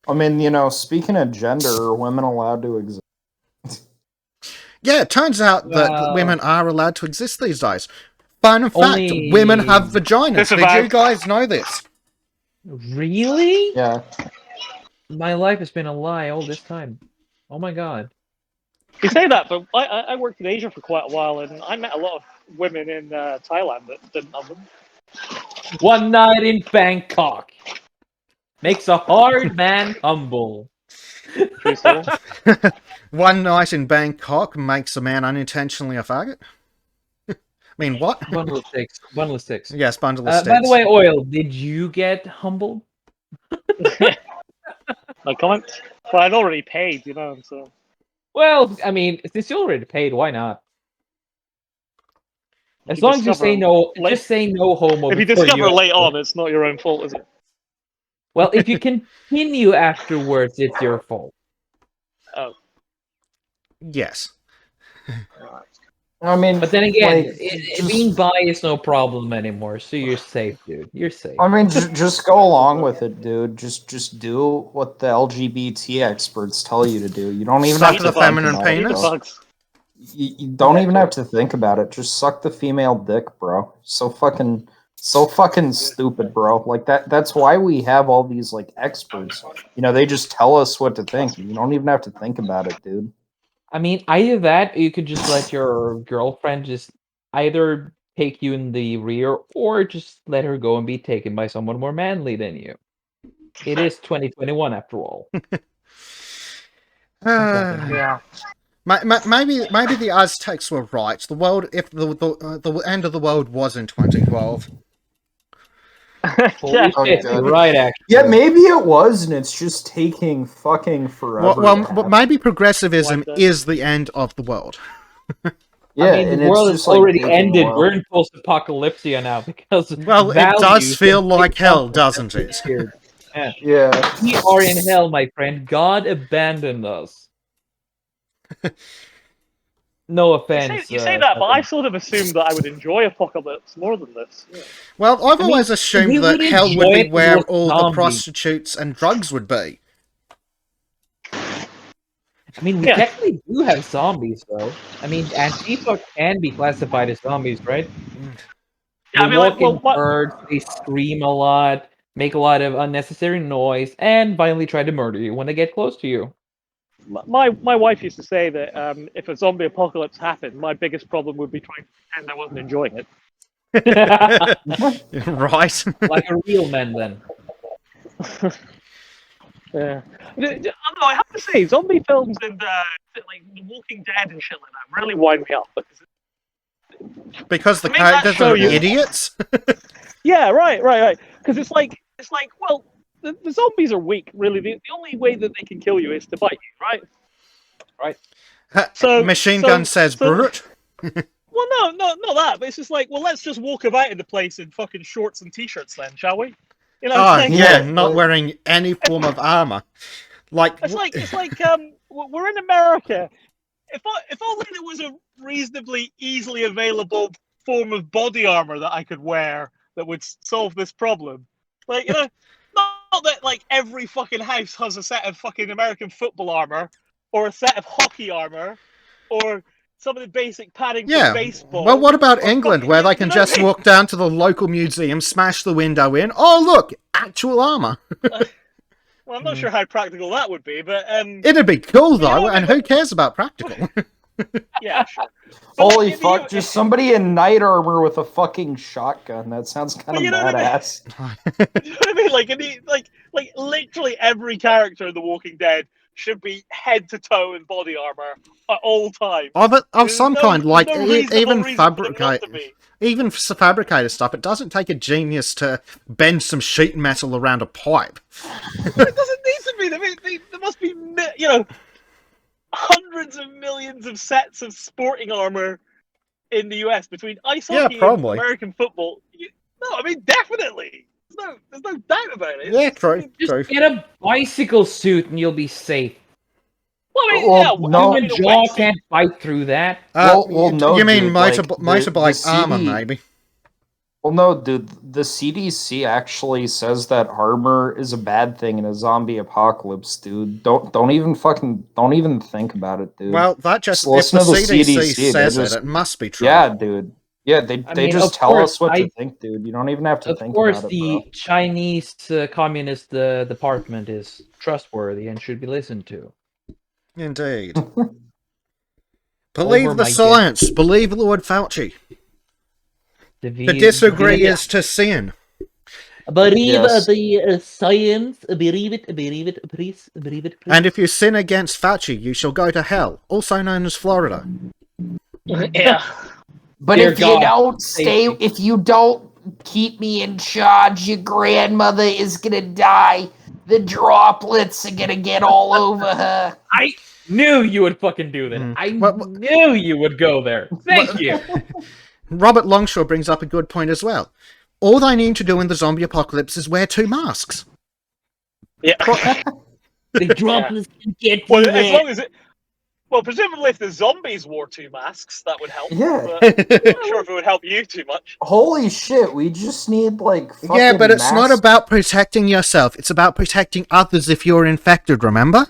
I mean, you know, speaking of gender, are women allowed to exist? Yeah, it turns out that Well, women are allowed to exist these days. Fun fact, only- women have vaginas. It's a Did you fact. guys know this? Really? Yeah. My life has been a lie all this time. Oh my god. You say that, but I worked in Asia for quite a while, and I met a lot of women in Thailand that didn't have them. One night in Bangkok makes a hard man humble. True story. One night in Bangkok makes a man unintentionally a faggot. I mean, what? Bundle of sticks. Bundle of sticks. Yes, bundle of By sticks. the way, Oil, did you get humbled? No comment. But I'd already paid, you know. So Well, I mean, since you already paid, why not? As If you long as you say discover no, late- just say no homo. if you before discover late on, it's not your own fault, is it? Well, if you continue afterwards, it's your fault. Oh, Yes. I mean, But then again, like, being bi is no problem anymore, so you're safe, dude. You're safe. I mean, just go along with it, dude. Just do what the LGBT experts tell you to do. You don't even Suck have the to think feminine about penis? it, bro. bugs. You don't even have to think about it. Just suck the female dick, bro. So fucking stupid, bro. Like that's why we have all these like experts. You know, they just tell us what to think. You don't even have to think about it, dude. I mean, either that, or you could just let your girlfriend just either take you in the rear, or just let her go and be taken by someone more manly than you. It is 2021 after all. Yeah. Maybe the Aztecs were right. The world, if the end of the world was in 2012. Holy Yeah. shit, Okay. you're right, actually. Yeah, maybe it was, and it's just taking fucking forever. Well, maybe progressivism Like that. is the end of the world. Yeah, I mean, and the it's world just has like already taking a ended. while. We're in post-apocalypsia now because Well, it does values feel and like big hell, companies doesn't have it? disappeared. Yeah. Yeah. We are in hell, my friend. God abandoned us. No offense. You say that, but I Kevin. sort of assumed that I would enjoy Apocalypse more than this. Yeah. Well, I've I mean, always assumed we that would hell would enjoy be it where with all the zombies. prostitutes and drugs would be. I mean, we Yeah. technically do have zombies, though. I mean, Antifa can be classified as zombies, right? Yeah, I They mean, like, walk well, in herds, they scream a lot, make a lot of unnecessary noise, and violently try to murder you when they get close to you. my wife used to say that if a zombie apocalypse happened, my biggest problem would be trying to pretend I wasn't enjoying it. Right? Like a real man, then. Yeah. I don't know, I have to say, zombie films and like The Walking Dead and shit like that really wind me up. Because the I mean, that characters show are you- idiots? Yeah, right. Because it's like, well, the zombies are weak. Really, the only way that they can kill you is to bite you, right? So Machine so- Gun says so- Brute. Well, no, not that. But it's just like, well, let's just walk about in the place in fucking shorts and t-shirts, then, shall we? You know, Oh, it's like, yeah, Yeah, not well- wearing any form of armor. Like, it's like we're in America. If only there was a reasonably easily available form of body armor that I could wear that would solve this problem. Like, you know, not that like every fucking house has a set of fucking American football armor or a set of hockey armor or some of the basic padding yeah. for baseball. Well, what about or England, fucking- where they you can know just what I mean? walk down to the local museum, smash the window in? Oh, look, actual armor. Well, I'm not sure how practical that would be, but It'd be cool, You know though, what I and mean? who cares about practical? yeah, sure. But, Holy like, fuck! Just somebody in knight armor with a fucking shotgun. That sounds kind Well, of you know what I mean? badass. You know what I mean? Like literally every character in The Walking Dead should be head to toe in body armor at all times. Of There's some no- kind, like, there's no reasonable even reason for them not to be. even for fabricated stuff, it doesn't take a genius to bend some sheet metal around a pipe. It doesn't need to be. I mean, there must be, you know, hundreds of millions of sets of sporting armor in the US between ice Yeah, hockey and probably. American football. No, I mean definitely. There's no doubt about it. Yeah, true, Just true. get a bicycle suit and you'll be safe. Well, I mean, Well, yeah, no. I Human mean, a jaw wetsuit- can't fight through that. Well, no, you mean dude, like, the motorbike armor, CD maybe? Well, no, dude. The CDC actually says that armor is a bad thing in a zombie apocalypse, dude. Don't even think about it, dude. Well, that Just just if listen the to the CDC CDC. They says it, just it must be true. yeah, dude. Yeah, I they mean, just of tell course, us what to think, dude. You don't even have to of think course, about it, bro. the Chinese Communist department is trustworthy and should be listened to. Indeed. Over Believe the my science. Believe Lord Fauci. To disagree is to sin. Believe Yes. the science. Believe it. Believe it, please. Believe it, please. And if you sin against Fauci, you shall go to hell, also known as Florida. Yeah. But Dear if God, you don't save me. if you don't keep me in charge, your grandmother is gonna die. The droplets are gonna get all over her. I knew you would fucking do that. I knew you would go there. Thank you. Robert Longshore brings up a good point as well. All they need to do in the zombie apocalypse is wear 2 masks. Yeah. The droplets can get Well, you as there. long as it. Well, presumably, if the zombies wore 2 masks, that would help. Yeah. But I'm not sure if it would help you too much. Holy shit, we just need like fucking Yeah, but it's not masks. about protecting yourself. It's about protecting others if you're infected, remember?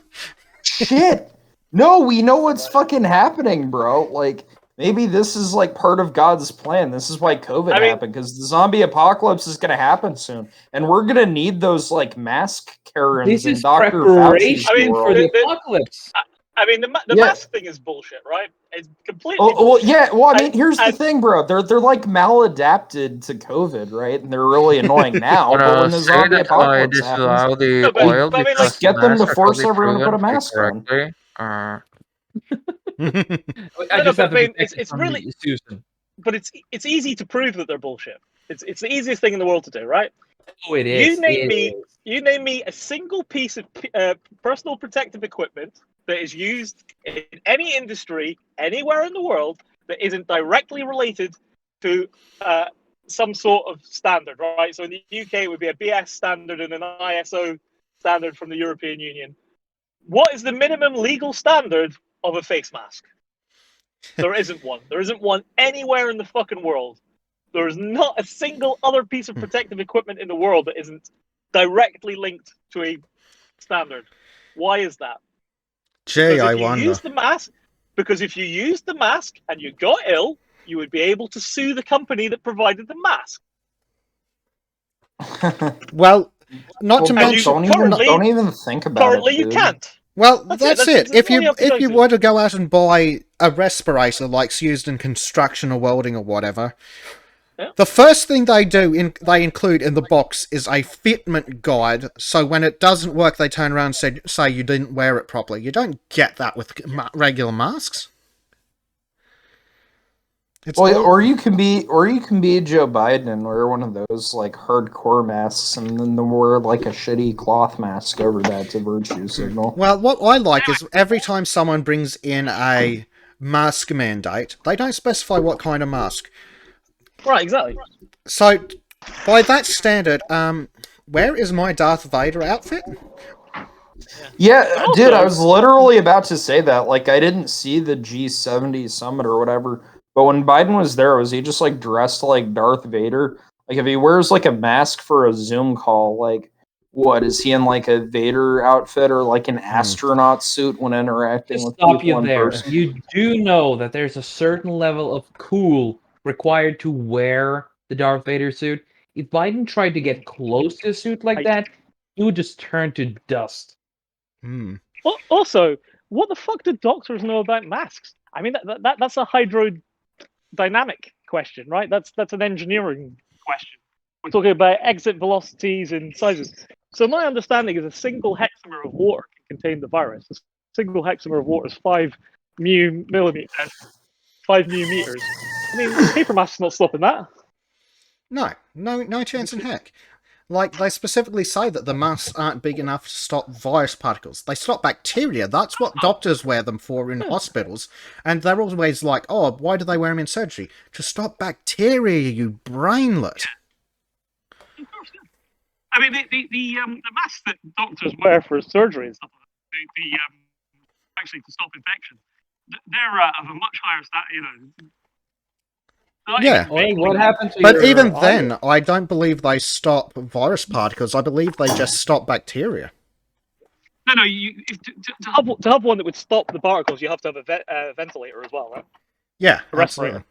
Shit. No, we know what's fucking happening, bro. Like maybe this is like part of God's plan. This is why COVID I mean- happened because the zombie apocalypse is going to happen soon, and we're going to need those like mask Karens This in is Dr. preparation Fauci's I mean, for world. the apocalypse. I mean, the Yeah. mask thing is bullshit, right? It's completely Well, bullshit. yeah. Well, I mean, And- here's the and- thing, bro. They're like maladapted to COVID, right? And they're really annoying now. But when the Say zombie that I apocalypse happens, disallow the No, but- oil but I mean, because just get them to masks are force totally everyone to put a proven mask on. correctly. I No, just have but to I mean, protect it's from really- Susan. But it's easy to prove that they're bullshit. It's the easiest thing in the world to do, right? Oh, it is. You name It me. is. You name me a single piece of personal protective equipment that is used in any industry anywhere in the world that isn't directly related to some sort of standard, right? So in the UK, it would be a BS standard and an ISO standard from the European Union. What is the minimum legal standard of a face mask? There isn't one. There isn't one anywhere in the fucking world. There is not a single other piece of protective equipment in the world that isn't directly linked to a standard. Why is that? Gee, Because I if you wonder. use the mask, because if you used the mask and you got ill, you would be able to sue the company that provided the mask. Well, not to Well, And mention... don't even think about Currently, it, you dude. can't. Well, That's that's it. it. That's all you have to If go you to. were to go out and buy a respirator like used in construction or welding or whatever, Yeah. the first thing they they include in the box is a fitment guide. So when it doesn't work, they turn around and say you didn't wear it properly. You don't get that with regular masks. It's Well, all- or you can be Joe Biden and wear one of those like hardcore masks, and then wear like a shitty cloth mask over that to virtue signal. Well, what I like is every time someone brings in a mask mandate, they don't specify what kind of mask. Right, exactly. So, by that standard, where is my Darth Vader outfit? Yeah, Also- dude, I was literally about to say that. Like, I didn't see the G70 summit or whatever, but when Biden was there, was he just like dressed like Darth Vader? Like, if he wears like a mask for a Zoom call, like, what is he in like a Vader outfit or like an astronaut suit when interacting To with stop people you in there, person? you do know that there's a certain level of cool required to wear the Darth Vader suit. If Biden tried to get close to a suit like that, he would just turn to dust. Hmm. Also, what the fuck do doctors know about masks? I mean, that's a hydrodynamic question, right? That's an engineering question. We're talking about exit velocities and sizes. So my understanding is a single hexamer of water can contain the virus. A single hexamer of water is 5 mu millimeters, 5 mu meters. I mean, paper mask's not stopping that. No chance in heck. Like, they specifically say that the masks aren't big enough to stop virus particles. They stop bacteria. That's what doctors wear them for in hospitals. And they're always like, oh, why do they wear them in surgery? To stop bacteria, you brainlet. Of course, yeah. I mean, the masks that doctors wear for surgery and stuff like that, actually to stop infection, they're of a much higher Not Yeah. even Only what vaguely. happened to But your even audio? then, I don't believe they stop virus particles. I believe they just stop bacteria. No. To have one that would stop the particles, you have to have a ventilator as well, right? Yeah, A respirator.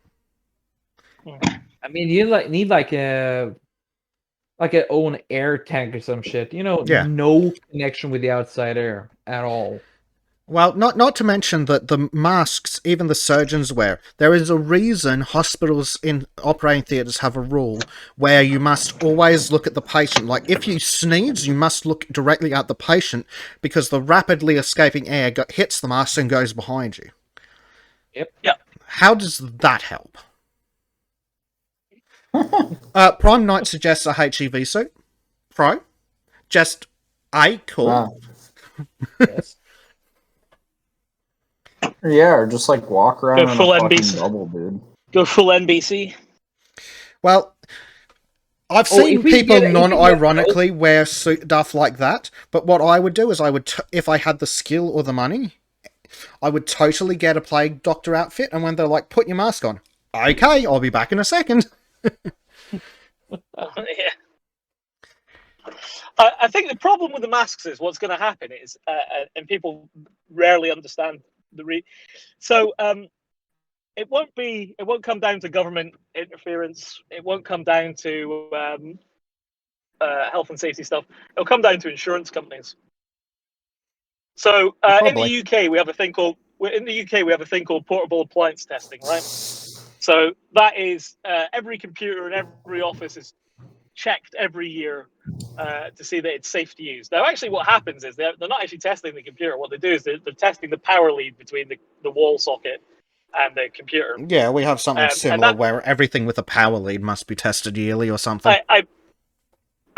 absolutely. I mean, you need like a own air tank or some shit. You know, Yeah. no connection with the outside air at all. Well, not to mention that the masks even the surgeons wear. There is a reason hospitals in operating theatres have a rule where you must always look at the patient. Like, if you sneeze, you must look directly at the patient because the rapidly escaping air hits the mask and goes behind you. Yep. How does that help? Prime Knight suggests a HEV suit. Pro. Just cool. Ah. Yes. Yeah, or just like walk around Go in full a fucking NBC. bubble, dude. Go full NBC. Well, I've Oh, seen if we people get- if we get non-ironically wear stuff like that, but what I would do is if I had the skill or the money, I would totally get a plague doctor outfit, and when they're like, put your mask on, okay, I'll be back in a second. Yeah. I think the problem with the masks is what's going to happen is, and people rarely understand so it won't come down to government interference. It won't come down to health and safety stuff. It'll come down to insurance companies. So in the UK we have a thing called portable appliance testing, right? So that is every computer in every office is checked every year to see that it's safe to use. Now, actually, what happens is they're not actually testing the computer. What they do is they're testing the power lead between the wall socket and the computer. Yeah, we have something similar that- where everything with a power lead must be tested yearly or something.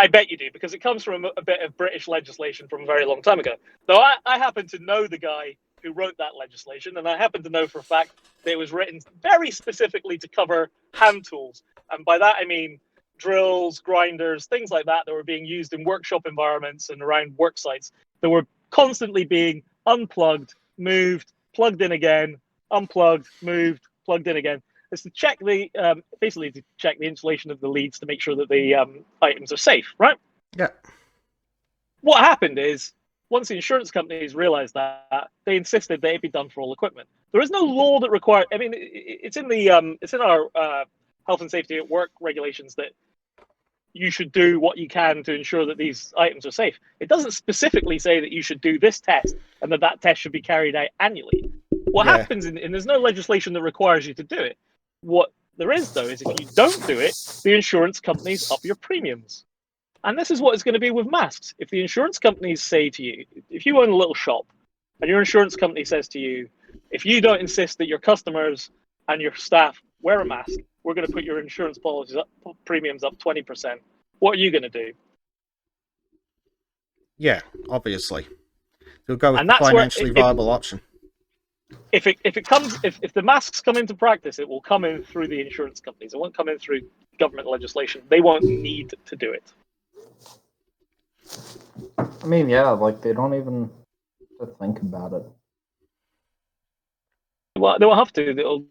I bet you do, because it comes from a bit of British legislation from a very long time ago. Now, I happen to know the guy who wrote that legislation, and I happen to know for a fact that it was written very specifically to cover hand tools. And by that, I mean drills, grinders, things like that were being used in workshop environments and around work sites that were constantly being unplugged, moved, plugged in again, unplugged, moved, plugged in again. It's to check basically to check the insulation of the leads to make sure that the items are safe, right? Yeah. What happened is, once the insurance companies realized that, they insisted that it be done for all equipment. There is no law that requires. I mean, it's in our health and safety at work regulations that you should do what you can to ensure that these items are safe. It doesn't specifically say that you should do this test and that test should be carried out annually. What happens, and there's no legislation that requires you to do it. What there is, though, is if you don't do it, the insurance companies up your premiums. And this is what it's going to be with masks. If the insurance companies say to you, if you own a little shop and your insurance company says to you, if you don't insist that your customers and your staff wear a mask, we're going to put your insurance policies premiums up 20%. What are you going to do? Yeah, obviously. You'll go with And the that's where financially viable option. If the masks come into practice, it will come in through the insurance companies. It won't come in through government legislation. They won't need to do it. I mean, yeah, like they don't even have to think about it. Well, they will have to.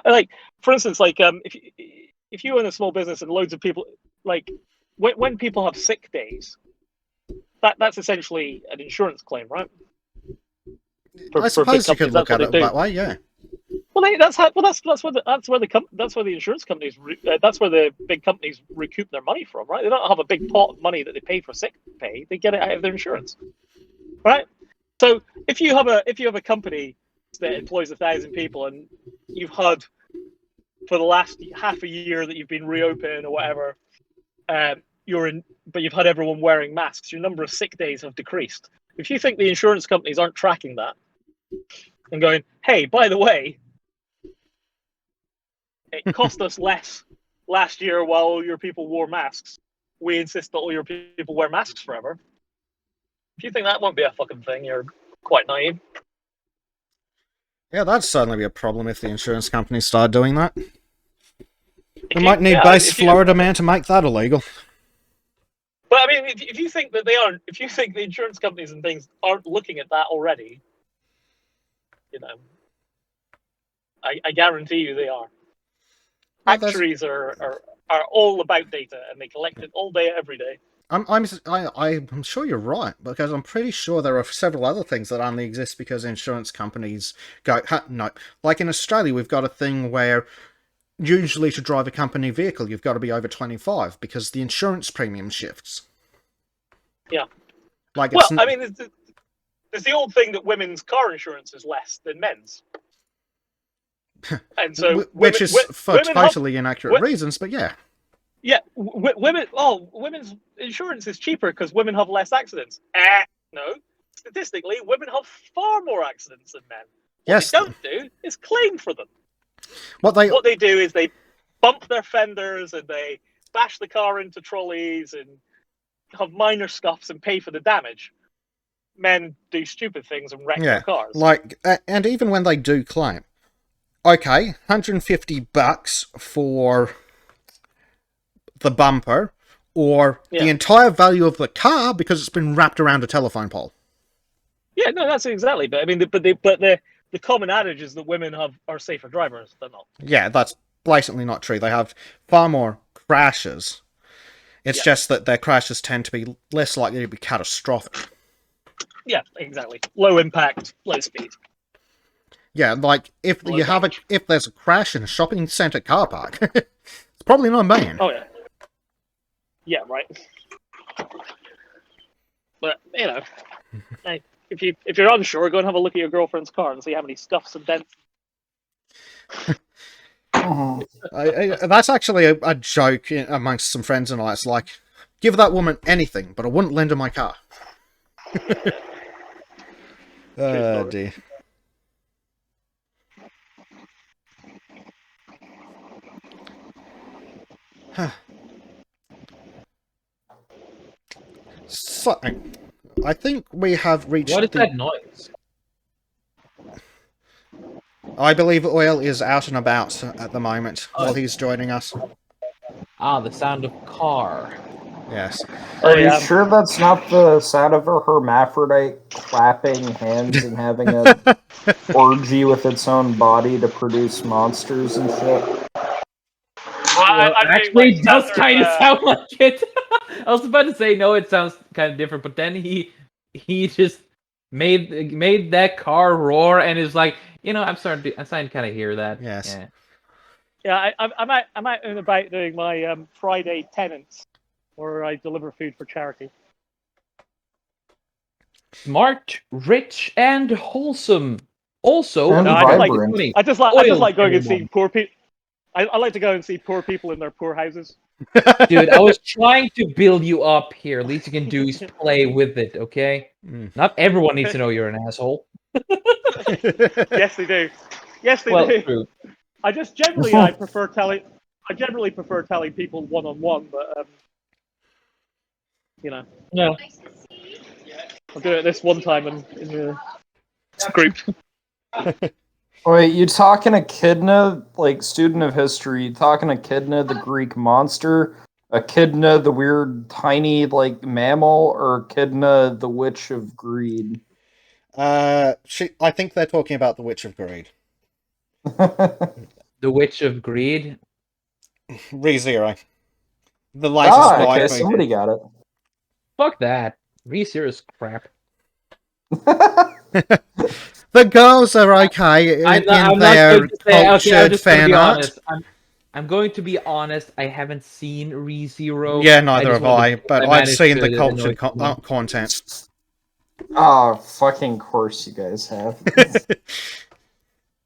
Like, for instance, like if you own a small business and loads of people, like when people have sick days, that's essentially an insurance claim, right? I suppose you could look at it that way, yeah. Well, that's where the insurance companies that's where the big companies recoup their money from, right? They don't have a big pot of money that they pay for sick pay; they get it out of their insurance, right? So if you have a company that employs 1,000 people and you've had for the last half a year that you've been reopened or whatever, but you've had everyone wearing masks, your number of sick days have decreased. If you think the insurance companies aren't tracking that and going, hey, by the way, it cost us less last year while all your people wore masks, we insist that all your people wear masks forever. If you think that won't be a fucking thing, you're quite naive. Yeah, that'd certainly be a problem if the insurance companies started doing that. They might need base Florida man to make that illegal. But I mean, if you think that if you think the insurance companies and things aren't looking at that already, you know, I guarantee you they are. Actuaries are all about data, and they collect it all day, every day. I'm sure you're right, because I'm pretty sure there are several other things that only exist because insurance companies go, no. Like in Australia, we've got a thing where usually to drive a company vehicle, you've got to be over 25 because the insurance premium shifts. Yeah. Like Well, I mean, there's the old thing that women's car insurance is less than men's. And so which is for women totally inaccurate reasons, but yeah. Yeah, women's insurance is cheaper because women have less accidents. No, statistically, women have far more accidents than men. What Yes. they don't do is claim for them. What they do is they bump their fenders and they bash the car into trolleys and have minor scuffs and pay for the damage. Men do stupid things and wreck their cars. Like, and even when they do claim, okay, $150 for the bumper, or the entire value of the car because it's been wrapped around a telephone pole. Yeah, no, that's exactly. But I mean, the common adage is that women are safer drivers than not. Yeah, that's blatantly not true. They have far more crashes. It's just that their crashes tend to be less likely to be catastrophic. Yeah, exactly. Low impact, low speed. Yeah, like if there's a crash in a shopping centre car park, it's probably not a man. Oh yeah. Yeah, right. But you know, if you're unsure, go and have a look at your girlfriend's car and see how many scuffs and dents. That's actually a joke amongst some friends and I. It's like, give that woman anything, but I wouldn't lend her my car. Oh dear. Huh. So, I think we have reached. What is that noise? I believe Oil is out and about at the moment while he's joining us. Ah, the sound of car. Yes. Are you sure that's not the sound of a hermaphrodite clapping hands and having a orgy with its own body to produce monsters and shit? Well, actually, it does kind of sound like it. I was about to say no, it sounds kind of different, but then he just made that car roar and is like, I'm starting to kind of hear that. Yes. Yeah, I'm out and about doing my Friday tenants, where I deliver food for charity. Smart, rich, and wholesome. Also, and I just like going and seeing everyone. poor people. I like to go and see poor people in their poor houses. Dude, I was trying to build you up here. Least you can do is play with it, okay? Not everyone needs to know you're an asshole. Yes, they do. Yes, they do. True. I prefer telling people one-on-one, but Yeah. I'll do it this one time in the group. Wait, you talking Echidna, like student of history, you talking Echidna, the Greek monster, Echidna, the weird tiny like mammal, or Echidna, the witch of greed? I think they're talking about the Witch of Greed. The Witch of Greed? ReZero. The latest okay, movie. somebody got it. Fuck that. ReZero's crap. The girls are okay in their cultured fan art. I'm going to be honest, I haven't seen ReZero. Yeah, neither have I, but I've seen the cultured content. Oh, fucking course you guys have.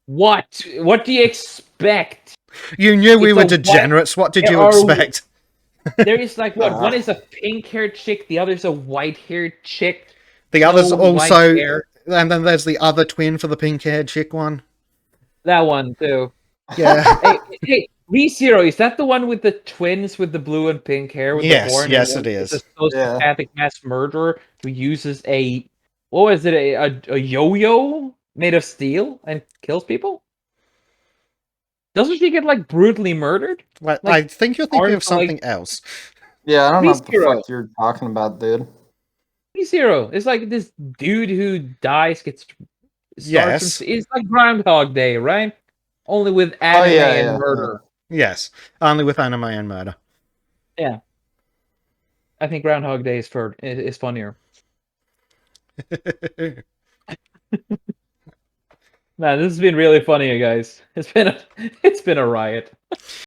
What? What do you expect? You knew we were degenerates. What did you expect? There is like what? One is a pink-haired chick, the other's a white-haired chick. The other's also, and then there's the other twin for the pink-haired chick one. That one too. Yeah. hey, ReZero, is that the one with the twins with the blue and pink hair? With the horn? Yes, it is. A sociopathic mass murderer who uses a yo-yo made of steel and kills people? Doesn't she get like brutally murdered? Well, I think you're thinking of something else. Yeah, I don't know what the fuck you're talking about, dude. ReZero. It's like this dude who dies gets Yes. it's like Groundhog Day, right? Only with anime and murder. Yes, only with anime and murder. Yeah. I think Groundhog Day is funnier. Man, this has been really funny, guys. It's been a riot.